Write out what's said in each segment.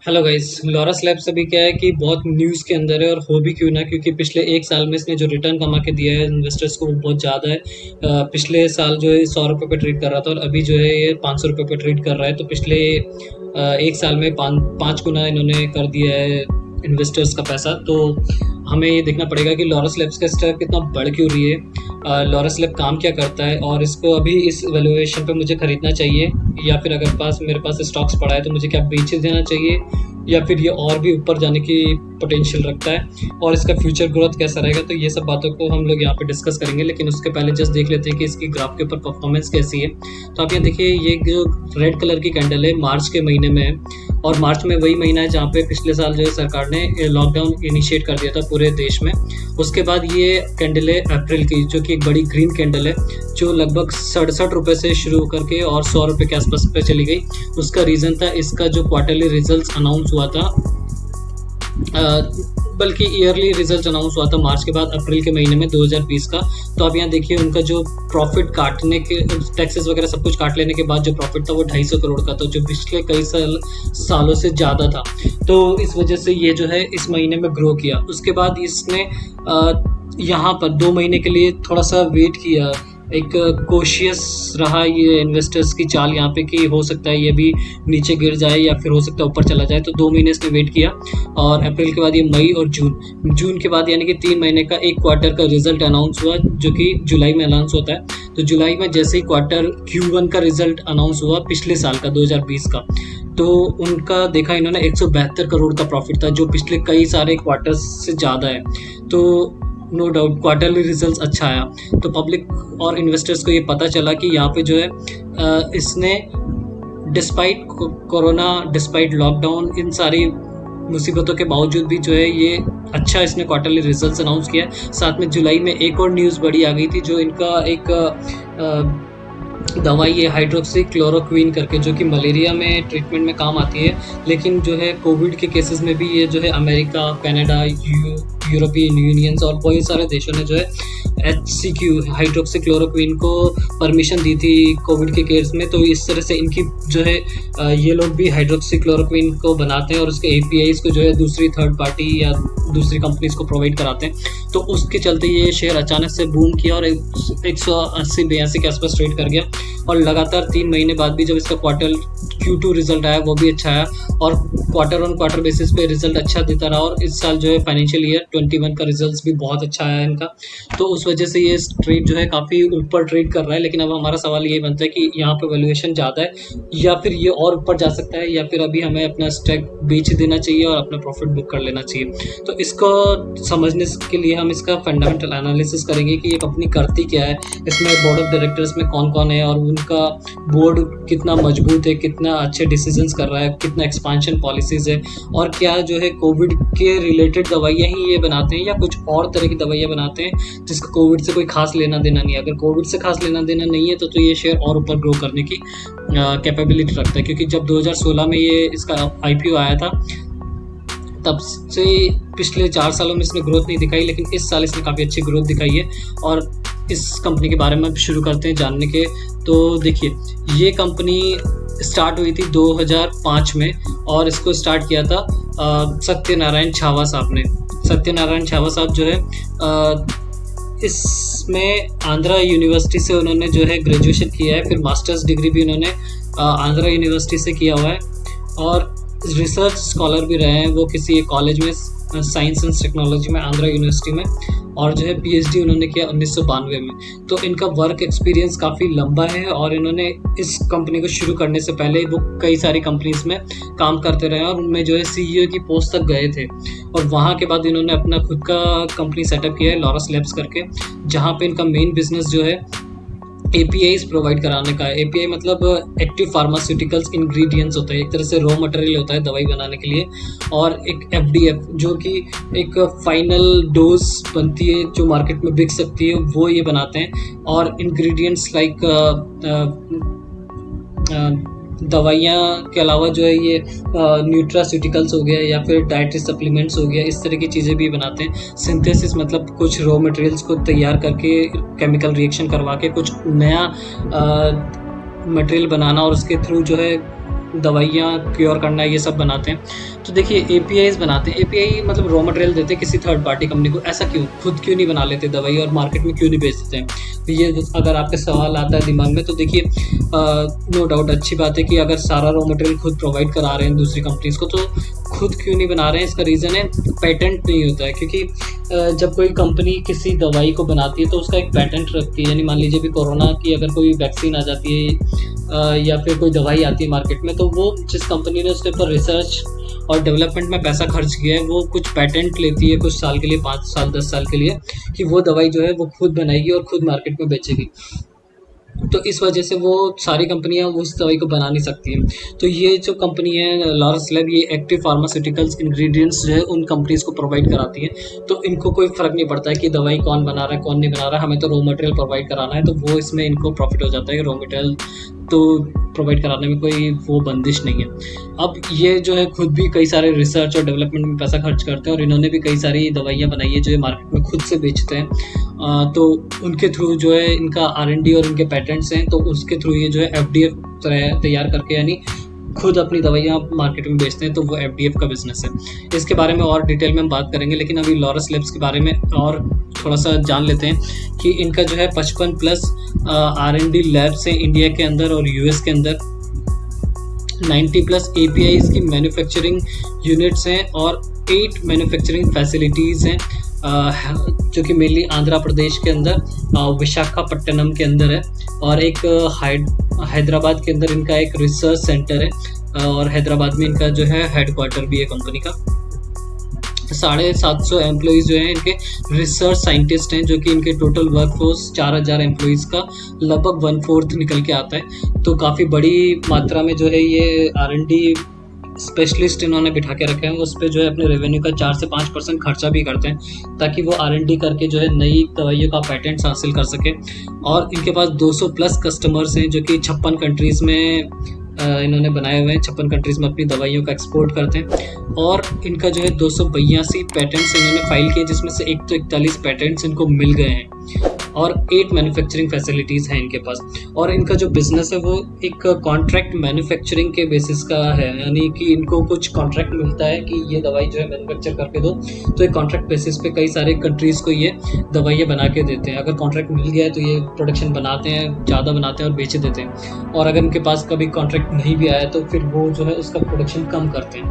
Hello guys. Laurus labs अभी क्या है कि बहुत न्यूज़ के अंदर है और हो भी क्यों ना, क्योंकि पिछले एक साल में इसने जो रिटर्न कमा के दिया है इन्वेस्टर्स को वो बहुत ज़्यादा है। पिछले साल जो है 100 रुपये पे ट्रेड कर रहा था और अभी जो है ये 500 रुपये पे ट्रेड कर रहा है। तो पिछले एक साल में पाँच गुना इन्होंने कर दिया है इन्वेस्टर्स का पैसा। तो हमें ये देखना पड़ेगा कि लॉरस लैब्स का स्टॉक कितना बढ़ क्यों रही है, लॉरस लैब काम क्या करता है और इसको अभी इस वैल्यूएशन पे मुझे खरीदना चाहिए, या फिर अगर मेरे पास स्टॉक्स पड़ा है तो मुझे क्या बेच देना चाहिए, या फिर ये और भी ऊपर जाने की पोटेंशियल रखता है और इसका फ्यूचर ग्रोथ कैसा रहेगा। तो ये सब बातों को हम लोग यहाँ पे डिस्कस करेंगे, लेकिन उसके पहले जस्ट देख लेते हैं कि इसकी ग्राफ के ऊपर परफॉर्मेंस कैसी है। तो आप यहाँ देखिए, ये जो रेड कलर की कैंडल है मार्च के महीने में है, और मार्च में वही महीना है जहाँ पे पिछले साल जो है सरकार ने लॉकडाउन इनिशिएट कर दिया था पूरे देश में। उसके बाद ये कैंडल है अप्रैल की, जो कि एक बड़ी ग्रीन कैंडल है, जो लगभग 67 रुपये से शुरू करके और 100 रुपये के आसपास पे चली गई। उसका रीज़न था इसका जो क्वार्टरली रिजल्ट अनाउंस हुआ था, बल्कि ईयरली रिजल्ट अनाउंस हुआ था मार्च के बाद अप्रैल के महीने में 2020 का। तो आप यहाँ देखिए उनका जो प्रॉफिट काटने के टैक्सेस वगैरह सब कुछ काट लेने के बाद जो प्रॉफिट था वो 250 करोड़ का था, जो पिछले कई सालों से ज़्यादा था। तो इस वजह से ये जो है इस महीने में ग्रो किया। उसके बाद इसने यहाँ पर 2 महीने के लिए थोड़ा सा वेट किया, एक कोशियस रहा ये इन्वेस्टर्स की चाल यहाँ पे कि हो सकता है ये भी नीचे गिर जाए या फिर हो सकता है ऊपर चला जाए। तो 2 महीने इसने वेट किया और अप्रैल के बाद ये मई और जून के बाद यानी कि 3 महीने का एक क्वार्टर का रिजल्ट अनाउंस हुआ, जो कि जुलाई में अनाउंस होता है। तो जुलाई में जैसे ही क्वार्टर Q1 का रिजल्ट अनाउंस हुआ पिछले साल का 2020 का, तो उनका देखा इन्होंने 172 करोड़ का प्रॉफिट था, जो पिछले कई सारे क्वार्टर्स से ज़्यादा है। तो नो डाउट क्वार्टरली रिजल्ट्स अच्छा आया। तो पब्लिक और इन्वेस्टर्स को ये पता चला कि यहाँ पे जो है इसने डिस्पाइट कोरोना, डिस्पाइट लॉकडाउन, इन सारी मुसीबतों के बावजूद भी जो है ये अच्छा इसने क्वार्टरली रिजल्ट्स अनाउंस किया। साथ में जुलाई में एक और न्यूज़ बड़ी आ गई थी, जो इनका एक दवाई है हाइड्रोक्सी क्लोरोक्विन करके, जो कि मलेरिया में ट्रीटमेंट में काम आती है, लेकिन जो है कोविड के केसेस में भी ये जो है अमेरिका, कनाडा, यूरोपियन यूनियंस और बहुत सारे देशों ने जो है HCQ हाइड्रोक्सी क्लोरोक्विन को परमिशन दी थी कोविड के केस में। तो इस तरह से इनकी जो है ये लोग भी हाइड्रोक्सी क्लोरोक्विन को बनाते हैं और उसके APIs को जो है दूसरी थर्ड पार्टी या दूसरी कंपनीज को प्रोवाइड कराते हैं। तो उसके चलते ये शेयर अचानक से बूम किया और 180-82 के आसपास ट्रेड कर गया। और लगातार 3 महीने बाद भी जब इसका क्वार्टर Q2 रिजल्ट आया वो भी अच्छा आया, और क्वार्टर ऑन क्वार्टर बेसिस पे रिजल्ट अच्छा देता रहा। और इस साल जो है फाइनेंशियल ईयर 21 का रिजल्ट भी बहुत अच्छा आया इनका। तो उस वजह से ये ट्रेड जो है काफ़ी ऊपर ट्रेड कर रहा है। लेकिन अब हमारा सवाल ये बनता है कि यहाँ पे वैल्यूएशन ज़्यादा है, या फिर ये और ऊपर जा सकता है, या फिर अभी हमें अपना स्टॉक बेच देना चाहिए और अपना प्रॉफिट बुक कर लेना चाहिए। तो इसको समझने के लिए हम इसका फंडामेंटल एनालिसिस करेंगे कि ये कंपनी करती क्या है, इसमें बोर्ड ऑफ डायरेक्टर्स में कौन कौन है और उनका बोर्ड कितना मजबूत है, कितना अच्छे डिसीजंस कर रहा है, कितना एक्सपांशन पॉलिसीज़ है, और क्या जो है कोविड के रिलेटेड दवाइयाँ ही ये बनाते हैं या कुछ और तरह की दवाइयाँ बनाते हैं जिसका कोविड से कोई खास लेना देना नहीं है। अगर कोविड से खास लेना देना नहीं है तो ये शेयर और ऊपर ग्रो करने की कैपेबिलिटी रखता है, क्योंकि जब 2016 में ये इसका IPO आया था तब से पिछले 4 सालों में इसने ग्रोथ नहीं दिखाई, लेकिन इस साल इसने काफ़ी अच्छी ग्रोथ दिखाई है। और इस कंपनी के बारे में शुरू करते हैं जानने के। तो देखिए, ये कंपनी स्टार्ट हुई थी 2005 में और इसको स्टार्ट किया था सत्यनारायण छावा साहब ने। सत्यनारायण छावा साहब जो है इसमें आंध्रा यूनिवर्सिटी से उन्होंने जो है ग्रेजुएशन किया है, फिर मास्टर्स डिग्री भी उन्होंने आंध्रा यूनिवर्सिटी से किया हुआ है, और रिसर्च स्कॉलर भी रहे हैं वो किसी एक कॉलेज में, साइंस एंड टेक्नोलॉजी में, आंध्रा यूनिवर्सिटी में, और जो है PhD उन्होंने किया 1992 में। तो इनका वर्क एक्सपीरियंस काफ़ी लंबा है और इन्होंने इस कंपनी को शुरू करने से पहले वो कई सारी कंपनीज में काम करते रहे और उनमें जो है CEO की पोस्ट तक गए थे। और वहाँ के बाद इन्होंने अपना खुद का कंपनी सेटअप किया है लॉरस लैब्स करके, जहाँ पे इनका मेन बिजनेस जो है APIs प्रोवाइड कराने का है। API मतलब एक्टिव फार्मास्यूटिकल्स इंग्रेडिएंट्स होता है, एक तरह से रॉ मटेरियल होता है दवाई बनाने के लिए, और एक FDF जो कि एक फाइनल डोज बनती है जो मार्केट में बिक सकती है, वो ये बनाते हैं। और इंग्रेडिएंट्स लाइक दवाइयाँ के अलावा जो है ये न्यूट्रास्यूटिकल्स हो गया या फिर डाइटरी सप्लीमेंट्स हो गया, इस तरह की चीज़ें भी बनाते हैं। सिंथेसिस मतलब कुछ रॉ मटेरियल्स को तैयार करके केमिकल रिएक्शन करवा के कुछ नया मटेरियल बनाना और उसके थ्रू जो है दवाइयाँ क्योर करना ये सब बनाते हैं। तो देखिए एपीआईज़ बनाते हैं, एपीआई मतलब रॉ मटेरियल देते हैं किसी थर्ड पार्टी कंपनी को। ऐसा क्यों? खुद क्यों नहीं बना लेते दवाई और मार्केट में क्यों नहीं बेच देते हैं? तो ये अगर आपके सवाल आता है दिमाग में, तो देखिए नो डाउट अच्छी बात है कि अगर सारा रॉ मटेरियल खुद प्रोवाइड करा रहे हैं दूसरी कंपनीज़ को, तो खुद क्यों नहीं बना रहे हैं? इसका रीज़न है पेटेंट नहीं होता है। क्योंकि जब कोई कंपनी किसी दवाई को बनाती है तो उसका एक पेटेंट रखती है। यानी मान लीजिए भी कोरोना की अगर कोई वैक्सीन आ जाती है या फिर कोई दवाई आती है मार्केट में, तो वो जिस कंपनी ने उसके ऊपर रिसर्च और डेवलपमेंट में पैसा खर्च किया है, वो कुछ पेटेंट लेती है कुछ साल के लिए, 5 साल 10 साल के लिए, कि वो दवाई जो है वो खुद बनाएगी और खुद मार्केट में बेचेगी। तो इस वजह से वो सारी कंपनियां उस दवाई को बना नहीं सकती हैं। तो ये जो कंपनी है लॉरस लैब, ये एक्टिव फार्मास्यूटिकल्स इंग्रेडिएंट्स जो है उन कंपनीज को प्रोवाइड कराती है। तो इनको कोई फ़र्क नहीं पड़ता है कि दवाई कौन बना रहा है कौन नहीं बना रहा है, हमें तो रॉ मटेरियल प्रोवाइड कराना है। तो वो इसमें इनको प्रॉफिट हो जाता है कि रॉ मटेरियल तो प्रोवाइड कराने में कोई वो बंदिश नहीं है। अब ये जो है खुद भी कई सारे रिसर्च और डेवलपमेंट में पैसा खर्च करते हैं और इन्होंने भी कई सारी दवाइयाँ बनाई है जो ये मार्केट में खुद से बेचते हैं। तो उनके थ्रू जो है इनका R&D और इनके पैटेंट्स हैं, तो उसके थ्रू ये जो है एफडीएफ तैयार करके यानी खुद अपनी दवाइयाँ मार्केट में बेचते हैं। तो वो एफडीएफ का बिजनेस है। इसके बारे में और डिटेल में हम बात करेंगे, लेकिन अभी लॉरस लैब्स के बारे में और थोड़ा सा जान लेते हैं कि इनका जो है 55+ R&D लैब्स हैं इंडिया के अंदर और यूएस के अंदर। 90+ APIs की मैन्युफैक्चरिंग यूनिट्स हैं और 8 मैन्युफैक्चरिंग फैसिलिटीज़ हैं जो कि मेनली आंध्र प्रदेश के अंदर विशाखापट्टनम के अंदर है, और एक हैदराबाद के अंदर इनका एक रिसर्च सेंटर है, और हैदराबाद में इनका जो है हेडक्वार्टर भी है कंपनी का। 750 एम्प्लॉइज़ जो हैं इनके रिसर्च साइंटिस्ट हैं, जो कि इनके टोटल वर्कफोर्स 4000 एम्प्लॉइज़ का लगभग 1/4 निकल के आता है। तो काफ़ी बड़ी मात्रा में जो है ये R&D स्पेशलिस्ट इन्होंने बिठा के रखे हैं। उस पर जो है अपने रेवेन्यू का 4 से 5% खर्चा भी करते हैं, ताकि वो R&D करके जो है नई दवाइयों का पेटेंट्स हासिल कर सके। और इनके पास 200+ कस्टमर्स हैं जो कि 56 कंट्रीज़ में इन्होंने बनाए हुए हैं। 56 कंट्रीज़ में अपनी दवाइयों का एक्सपोर्ट करते हैं। और इनका जो है 282 पैटेंट्स इन्होंने फाइल किए, जिसमें से 141 पैटेंट्स इनको मिल गए हैं, और 8 मैन्युफैक्चरिंग फैसिलिटीज़ हैं इनके पास। और इनका जो बिज़नेस है वो एक कॉन्ट्रैक्ट मैन्युफैक्चरिंग के बेसिस का है, यानी कि इनको कुछ कॉन्ट्रैक्ट मिलता है कि ये दवाई जो है मैन्युफैक्चर करके दो। तो एक कॉन्ट्रैक्ट बेसिस पे कई सारे कंट्रीज़ को ये दवाइयाँ बना के देते हैं। अगर कॉन्ट्रैक्ट मिल गया है तो ये प्रोडक्शन बनाते हैं, ज़्यादा बनाते हैं और बेच देते हैं। और अगर इनके पास कभी कॉन्ट्रैक्ट नहीं भी आया तो फिर वो जो है उसका प्रोडक्शन कम करते हैं।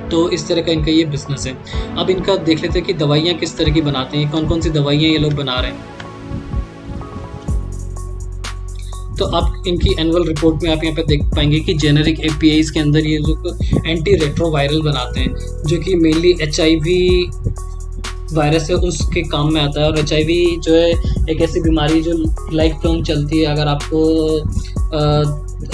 तो इस तरह का इनका ये बिज़नेस है। अब इनका देख लेते हैं कि दवाइयाँ किस तरह की बनाते हैं, कौन कौन सी दवाइयाँ ये लोग बना रहे हैं। तो आप इनकी एनुअल रिपोर्ट में आप यहाँ पे देख पाएंगे कि जेनेरिक APIs के अंदर ये जो एंटी रेट्रोवायरल बनाते हैं, जो कि मेनली HIV वायरस है उसके काम में आता है। और HIV जो है एक ऐसी बीमारी जो लाइफ लॉन्ग चलती है। अगर आपको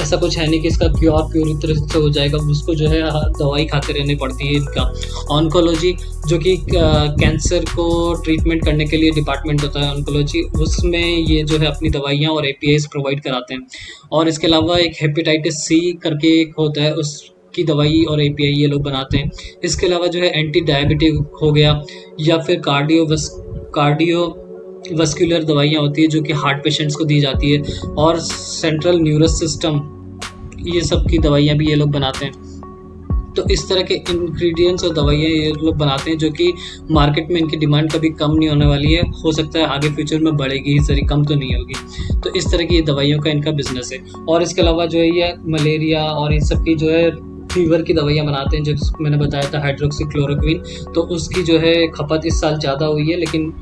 ऐसा कुछ है नहीं कि इसका क्योर पूरी तरह से हो जाएगा, उसको जो है दवाई खाते रहनी पड़ती है। इनका ऑन्कोलॉजी, जो कि कैंसर को ट्रीटमेंट करने के लिए डिपार्टमेंट होता है ऑन्कोलॉजी, उसमें ये जो है अपनी दवाइयाँ और APIs प्रोवाइड कराते हैं। और इसके अलावा एक हेपेटाइटिस C करके एक होता है, उसकी दवाई और API ये लोग बनाते हैं। इसके अलावा जो है एंटी डायबिटिक हो गया, या फिर कार्डियोवस्कुलर दवाइयाँ होती है जो कि हार्ट पेशेंट्स को दी जाती है, और सेंट्रल न्यूरस सिस्टम, ये सब की दवाइयाँ भी ये लोग बनाते हैं। तो इस तरह के इंग्रेडिएंट्स और दवाइयाँ ये लोग बनाते हैं, जो कि मार्केट में इनकी डिमांड कभी कम नहीं होने वाली है। हो सकता है आगे फ्यूचर में बढ़ेगी, इस तरह कम तो नहीं होगी। तो इस तरह की ये दवाइयों का इनका बिजनेस है। और इसके अलावा जो है ये मलेरिया और इन सब की जो है फीवर की दवाइयाँ बनाते हैं, जब मैंने बताया था हाइड्रोक्सीक्लोरोक्विन, तो उसकी जो है खपत इस साल ज़्यादा हुई है, लेकिन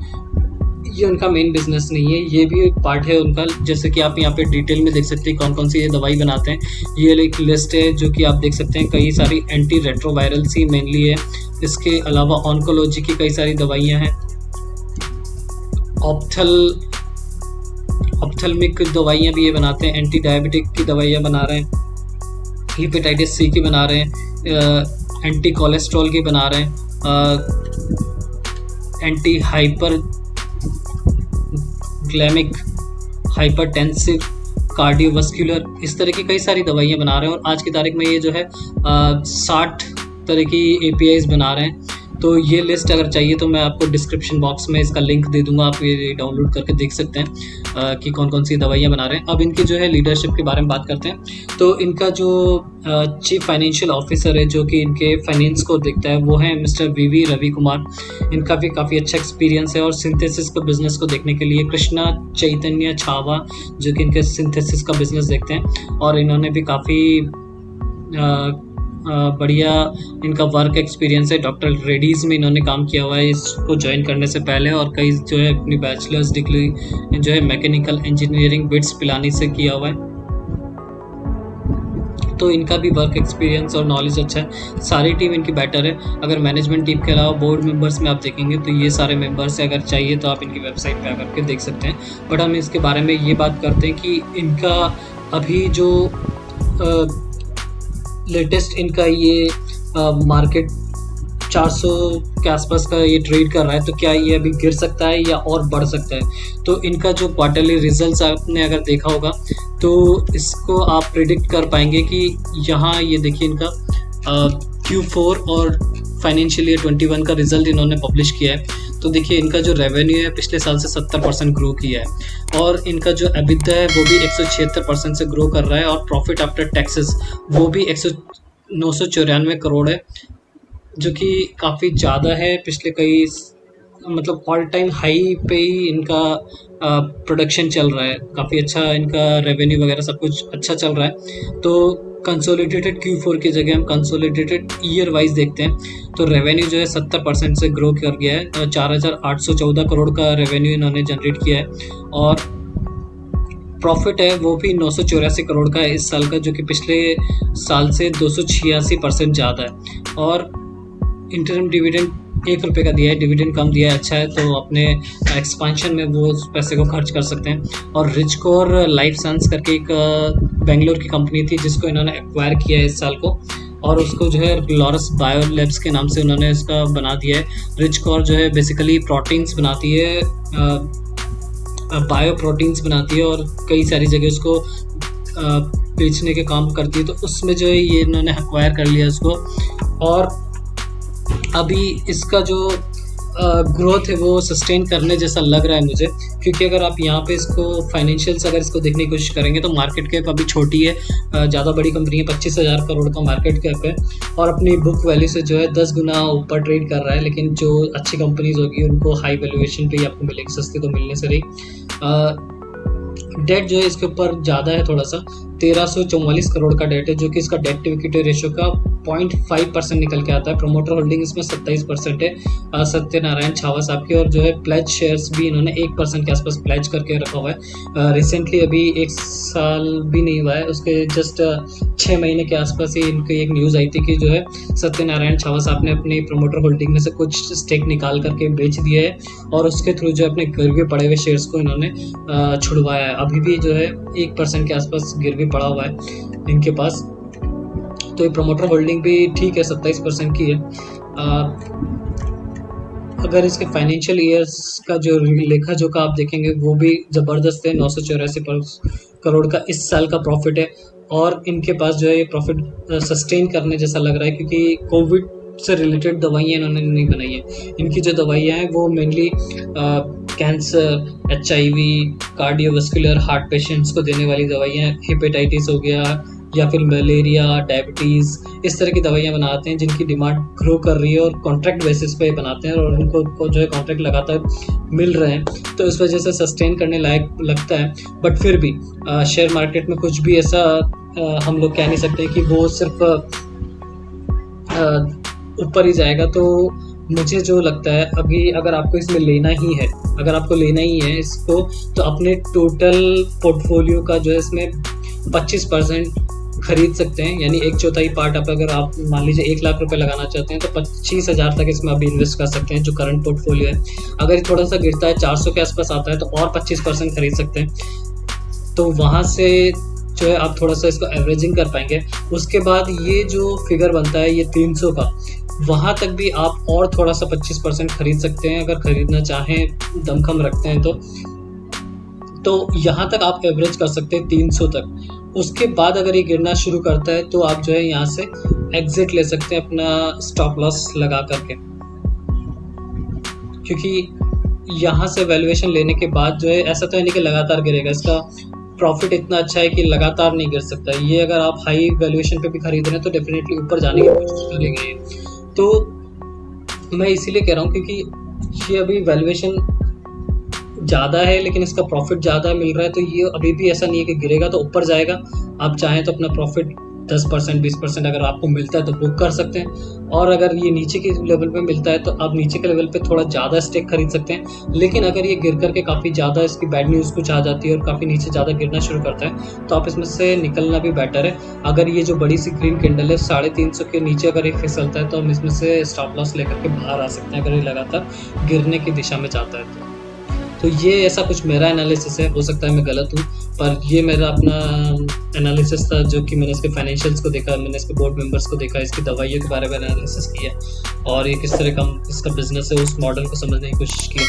ये उनका मेन बिजनेस नहीं है, ये भी एक पार्ट है उनका। जैसे कि आप यहाँ पे डिटेल में देख सकते हैं कौन कौन सी ये दवाई बनाते हैं। ये एक लिस्ट है जो कि आप देख सकते हैं, कई सारी एंटी रेट्रोवायरल सी मेनली है। इसके अलावा ऑन्कोलॉजी की कई सारी दवाइयाँ हैं, ऑप्थेल्मिक दवाइयाँ भी ये बनाते हैं, एंटी डायबिटिक की दवाइयाँ बना रहे हैं, हेपेटाइटिस C की बना रहे हैं, एंटी कोलेस्ट्रॉल की बना रहे हैं, एंटी हाइपर ग्लैमिक, हाइपरटेंसिव, कार्डियोवस्कुलर, इस तरह की कई सारी दवाइयाँ बना रहे हैं। और आज की तारीख में ये जो है 60 तरह की APIs बना रहे हैं। तो ये लिस्ट अगर चाहिए तो मैं आपको डिस्क्रिप्शन बॉक्स में इसका लिंक दे दूंगा, आप ये डाउनलोड करके देख सकते हैं कि कौन कौन सी दवाइयाँ बना रहे हैं। अब इनकी जो है लीडरशिप के बारे में बात करते हैं। तो इनका जो चीफ फाइनेंशियल ऑफिसर है जो कि इनके फाइनेंस को देखता है वो है मिस्टर वी रवि कुमार। इनका भी काफ़ी अच्छा एक्सपीरियंस है। और सिंथेसिस का बिजनेस को देखने के लिए कृष्णा चैतन्य छावा जो कि इनके सिंथेसिस का बिजनेस देखते हैं, और इन्होंने भी काफ़ी बढ़िया इनका वर्क एक्सपीरियंस है। डॉक्टर रेड्डीज़ में इन्होंने काम किया हुआ है इसको ज्वाइन करने से पहले, और कई जो है अपनी बैचलर्स डिग्री जो है मैकेनिकल इंजीनियरिंग बिट्स पिलानी से किया हुआ है। तो इनका भी वर्क एक्सपीरियंस और नॉलेज अच्छा है। सारी टीम इनकी बेटर है। अगर मैनेजमेंट टीम के अलावा बोर्ड मेंबर्स में आप देखेंगे तो ये सारे मेंबर्स है। अगर चाहिए तो आप इनकी वेबसाइट पे आकर के देख सकते हैं। बट हम इसके बारे में ये बात करते हैं कि इनका अभी जो लेटेस्ट इनका ये मार्केट 400 के आसपास का ये ट्रेड कर रहा है, तो क्या ये अभी गिर सकता है या और बढ़ सकता है। तो इनका जो क्वार्टरली रिजल्ट्स आपने अगर देखा होगा तो इसको आप प्रिडिक्ट कर पाएंगे कि यहाँ ये देखिए इनका Q4 और फाइनेंशियल ईयर 21 का रिजल्ट इन्होंने पब्लिश किया है। तो देखिए इनका जो रेवेन्यू है पिछले साल से 70% ग्रो किया है, और इनका जो EBITDA है वो भी 176% से ग्रो कर रहा है, और प्रॉफिट आफ्टर टैक्सेस वो भी 994 करोड़ है, जो कि काफ़ी ज़्यादा है। पिछले कई मतलब ऑल टाइम हाई पे ही इनका प्रोडक्शन चल रहा है। काफ़ी अच्छा इनका रेवेन्यू वगैरह सब कुछ अच्छा चल रहा है। तो कंसोलिडेटेड Q4 की जगह हम कंसोलिडेटेड ईयर वाइज देखते हैं तो रेवेन्यू जो है 70% से ग्रो कर गया है। 4,814 करोड़ का रेवेन्यू इन्होंने जनरेट किया है, और प्रॉफिट है वो भी 984 करोड़ का है इस साल का, जो कि पिछले साल से 286% ज़्यादा है। और इंटरम डिविडेंड 1 रुपये का दिया है, डिविडेंड कम दिया है, अच्छा है। तो अपने एक्सपांशन में वो उस पैसे को खर्च कर सकते हैं। और रिचकोर लाइफ साइंस करके एक बेंगलोर की कंपनी थी जिसको इन्होंने एक्वायर किया है इस साल को, और उसको जो है लॉरस बायो लैब्स के नाम से उन्होंने इसका बना दिया है। रिचकोर जो है बेसिकली प्रोटीन्स बनाती है, बायो प्रोटीन्स बनाती है, और कई सारी जगह उसको बेचने के काम करती है। तो उसमें जो है ये इन्होंने एक्वायर कर लिया उसको, और अभी इसका जो ग्रोथ है वो सस्टेन करने जैसा लग रहा है मुझे, क्योंकि अगर आप यहाँ पे इसको फाइनेंशियल्स अगर इसको देखने की कोशिश करेंगे तो मार्केट कैप अभी छोटी है, ज़्यादा बड़ी कंपनी है, 25,000 करोड़ का मार्केट कैप है, और अपनी बुक वैल्यू से जो है 10 गुना ऊपर ट्रेड कर रहा है। लेकिन जो अच्छी कंपनीज होगी उनको हाई वैल्यूएशन पे ही आपको मिलेगी, सस्ती तो मिलने से रही। डेट जो है इसके ऊपर ज़्यादा है थोड़ा सा, 1344 करोड़ का डेट है, जो कि इसका डेट टू इक्विटी रेशियो का 0.5% निकल के आता है। प्रोमोटर होल्डिंग इसमें 27% है सत्यनारायण छावा साहब की, और जो है प्लेज शेयर्स भी इन्होंने 1% के आसपास प्लेज करके रखा हुआ है। रिसेंटली अभी 1 साल भी नहीं हुआ है, उसके जस्ट 6 महीने के आसपास ही इनकी एक न्यूज़ आई थी कि जो है सत्यनारायण छावा साहब ने अपनी प्रोमोटर होल्डिंग में से कुछ स्टेक निकाल करके बेच दिया है, और उसके थ्रू जो अपने गिरवी पड़े हुए शेयर्स को इन्होंने छुड़वाया है। अभी भी जो है 1% के आसपास गिरवी पड़ा हुआ है इनके पास। तो ये प्रमोटर होल्डिंग भी ठीक है, 27% की है। अगर इसके फाइनेंशियल ईयर्स का जो लेखा जोखा आप देखेंगे वो भी ज़बरदस्त है। 984 करोड़ का इस साल का प्रॉफिट है, और इनके पास जो है ये प्रॉफिट सस्टेन करने जैसा लग रहा है, क्योंकि कोविड से रिलेटेड दवाइयाँ इन्होंने नहीं बनाई है। इनकी जो दवाइयाँ हैं वो mainly cancer, HIV, cardiovascular heart patients को देने वाली दवाइयाँ, हेपेटाइटिस हो गया या फिर मलेरिया, डायबिटीज़, इस तरह की दवाइयाँ बनाते हैं जिनकी डिमांड ग्रो कर रही है, और कॉन्ट्रैक्ट बेसिस पे बनाते हैं, और उनको जो है कॉन्ट्रैक्ट लगातार मिल रहे हैं, तो इस वजह से सस्टेन करने लायक लगता है। बट फिर भी शेयर मार्केट में कुछ भी ऐसा हम लोग कह नहीं सकते कि वो सिर्फ ऊपर ही जाएगा। तो मुझे जो लगता है अभी अगर आपको इसमें लेना ही है, अगर आपको लेना ही है इसको, तो अपने टोटल पोर्टफोलियो का जो है इसमें 25% खरीद सकते हैं, यानी 1/4 पार्ट अगर आप मान लीजिए 1 लाख रुपए लगाना चाहते हैं तो 25,000 तक इसमें अभी इन्वेस्ट कर सकते हैं, जो करंट पोर्टफोलियो है। अगर थोड़ा सा गिरता है, 400 के आसपास आता है, तो और 25% खरीद सकते हैं। तो वहाँ से जो है आप थोड़ा सा इसको एवरेजिंग कर पाएंगे। उसके बाद ये जो फिगर बनता है ये 300 का, वहाँ तक भी आप और थोड़ा सा 25% खरीद सकते हैं अगर खरीदना चाहें, दमखम रखते हैं तो यहाँ तक आप एवरेज कर सकते हैं 300 तक। उसके बाद अगर ये गिरना शुरू करता है तो आप जो है यहाँ से एग्जिट ले सकते हैं अपना स्टॉप लॉस लगा करके। क्योंकि यहाँ से वैल्यूएशन लेने के बाद जो है ऐसा तो है नहीं कि लगातार गिरेगा, इसका प्रॉफिट इतना अच्छा है कि लगातार नहीं गिर सकता। ये अगर आप हाई वैल्यूएशन पे भी खरीद रहे हैं तो डेफिनेटली ऊपर जाने की कोशिश करेंगे ये। तो मैं इसीलिए कह रहा हूँ क्योंकि ये अभी वैल्यूएशन ज़्यादा है लेकिन इसका प्रॉफिट ज़्यादा मिल रहा है, तो ये अभी भी ऐसा नहीं है कि गिरेगा तो ऊपर जाएगा। आप चाहें तो अपना प्रॉफिट 10% 20% अगर आपको मिलता है तो बुक कर सकते हैं, और अगर ये नीचे के लेवल पे मिलता है तो आप नीचे के लेवल पे थोड़ा ज़्यादा स्टेक खरीद सकते हैं। लेकिन अगर ये गिर करके काफ़ी ज़्यादा इसकी बैड न्यूज़ कुछ आ जाती है और काफ़ी नीचे ज़्यादा गिरना शुरू करता है तो आप इसमें से निकलना भी बेटर है। अगर ये जो बड़ी सी ग्रीन कैंडल है 350 के नीचे अगर ये फिसलता है तो हम इसमें से स्टॉप लॉस लेकर के बाहर आ सकते हैं, अगर ये लगातार गिरने की दिशा में जाता है तो ये ऐसा कुछ मेरा एनालिसिस है। हो सकता है मैं गलत हूँ, पर ये मेरा अपना एनालिसिस था जो कि मैंने इसके फाइनेंशियल्स को देखा, मैंने इसके बोर्ड मेंबर्स को देखा, इसकी दवाइयों के बारे में एनालिसिस किया और ये किस तरह का इसका बिजनेस है उस मॉडल को समझने की कोशिश की।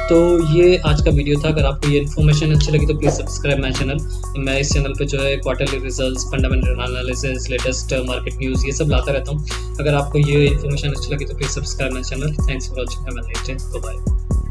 तो ये आज का वीडियो था। अगर आपको ये इन्फॉर्मेशन अच्छी लगी तो प्लीज़ सब्सक्राइब माई चैनल। मैं इस चैनल पे जो है quarterly results, fundamental analysis, latest market news ये सब लाता रहता हूँ। अगर आपको ये इन्फॉर्मेशन अच्छी लगी तो please subscribe my channel. Thanks for watching, have a nice day, bye.